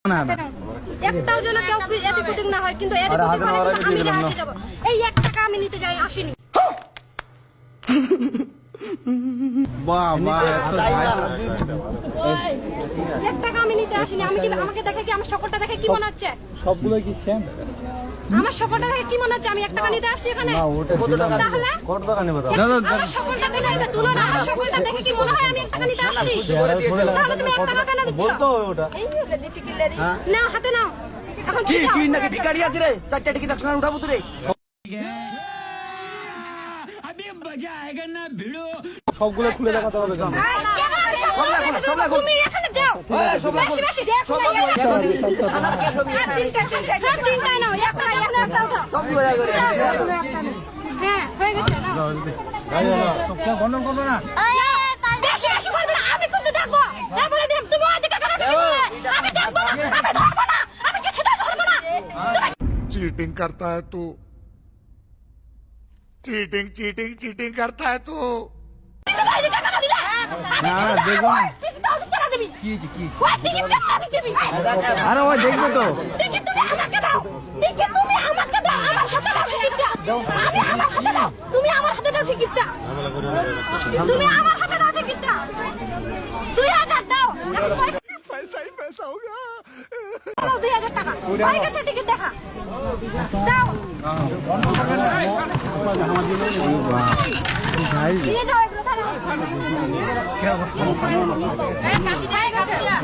একটার জন্য কেউ এদিক ওদিক না হয়, কিন্তু এদিক ওদিক মানে আমি হারিয়ে যাব। এই 1 টাকা আমি নিতে যাই আসিনি। বাবা 1 টাকা আমি নিতে আসিনি। আমি কি আমাকে দেখে কি আমার সকলটা দেখে কি মনে হচ্ছে? সবগুলো কি সেম? আমার সকলটা দেখে কি মনে হচ্ছে আমি 1 টাকা নিতে আসছি এখানে? তাহলে কত টাকা নেবে? আমার সকলটা দেখে এটা তুলনা, আমার সকলটা দেখে কি মনে হয় আমি 1 টাকা নিতে আসছি? তাহলে তুমি 1 টাকা কেন দিচ্ছ? বলতো ওটা নাও হাতে নাও। এখন কি ছিটাও। তুই নাকি ভিখারি আছে রে? 4টা টিকিট একসঙ্গে উঠাবো তো রে। সবগুলো খুলে দেখাতে হবে কেন? তুমি এখানে যাও। বেশি বেশি তিনটায় নাও, একটা উঠাও। সব 2000 করে। হ্যাঁ হয়ে গেছে নাও। গন্ডন করবে না? বেশি বেশি বলবে না, আমি কিন্তু দেখবো। তারপরে দিন তুমি ওইদিকে কেন দেখবে? আমি দেখবো না, আমি ধরবো না, আমি কিছুটা ধরবো না। चीटिंग करता है तू चीटिंग चीटिंग चीटिंग करता है तू তুমি ওইদিকে কেন দিলে? না দেখো না। টিকিট দাও, কেন দিবি? কি কি? ওই টিকিট কেন দিবি? আরে ওই দেখবে তো। টিকিট তুমি আমাকে দাও। টিকিট তুমি আমাকে দাও, আমার হাতে দাও টিকিটটা। আমি আমার হাতে দাও। তুমি আমার হাতে দাও টিকিটটা। তুমি আমার হাতে দাও টিকিটটা। 2000 দাও। এখন পয়সা पैसा ही पैसा होगा দাও 2000 টাকা। হয়ে গেছে টিকিট দেখা। দাও। নিয়ে যাও এগুলো দাও। এই কাশি দেয় কাশি দিয়া।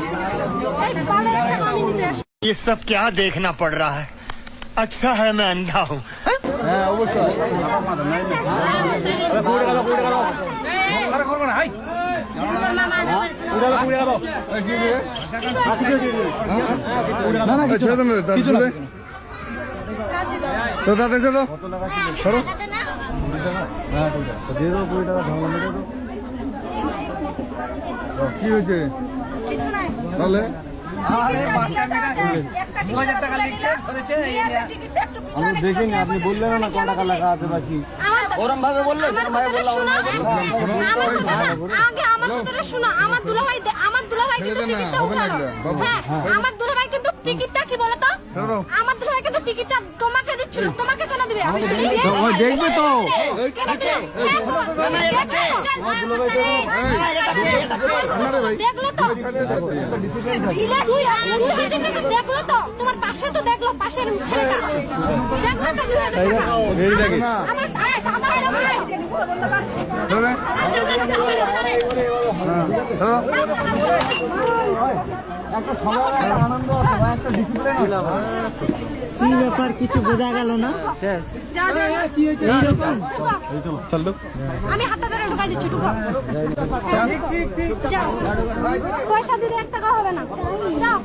এই পালে একটা আমি নিতে আসি। ये सब क्या देखना पड़ रहा है अच्छा है मैं अंधा हूँ হ্যাঁ অবশ্যই। আরে পুরো গেল পুরো গেল। আরে করব না হাই। পুরো গেল পুরো গেল। এই কি রে? বাকি দিয়ে দিবি। না না কিছু না কিছু না। কাশি দাও। তো দাদা দেখো কত টাকা ছিল? ধরো। হ্যাঁ ঠিক আছে। দিয়ে দাও 20 টাকা ধার মেরে দাও। কি হয়েছে? কিছু নাই। তাহলে আরে 2000 টাকা লিখছে ধরেছে এই আমি দেখিনি, আপনি বললেন না কত টাকা লেখা আছে বাকি। ওরম ভাবে বললে আমার ভাই বললাম শোনো, আগে আমার কথাটা শোনো। আমার দুলাভাই কিন্তু টিকিটটা উঠালো। হ্যাঁ, আমার দুলাভাই কিন্তু টিকিটটা কি বলো তো? আমার দুলাভাই কিন্তু টিকিটটা তোমাকে দিচ্ছিল। তোমাকে কেন দিবে? আমি শুনি। ওই দেখবে তো। কেন দিবে? দেখলো তো? তুই দেখলো তো? তোমার পাশে তো দেখলো, পাশের ছেলেটা দেখলো তো 2000 টাকা। এই দেখে। আমার দাদা ধরে। একটা সবার একটা আনন্দ আছে ভাই, একটা ডিসিপ্লিন আছে। কি ব্যাপার কিছু বোঝা গেল না। শেষ। কি হয়েছে এইরকম? এই তো চল লোক। আমি হাতে ধরে ঢুকাই দিচ্ছি, ঢুকো। যাও। পয়সা দিলে 1 টাকা হবে না। যাও।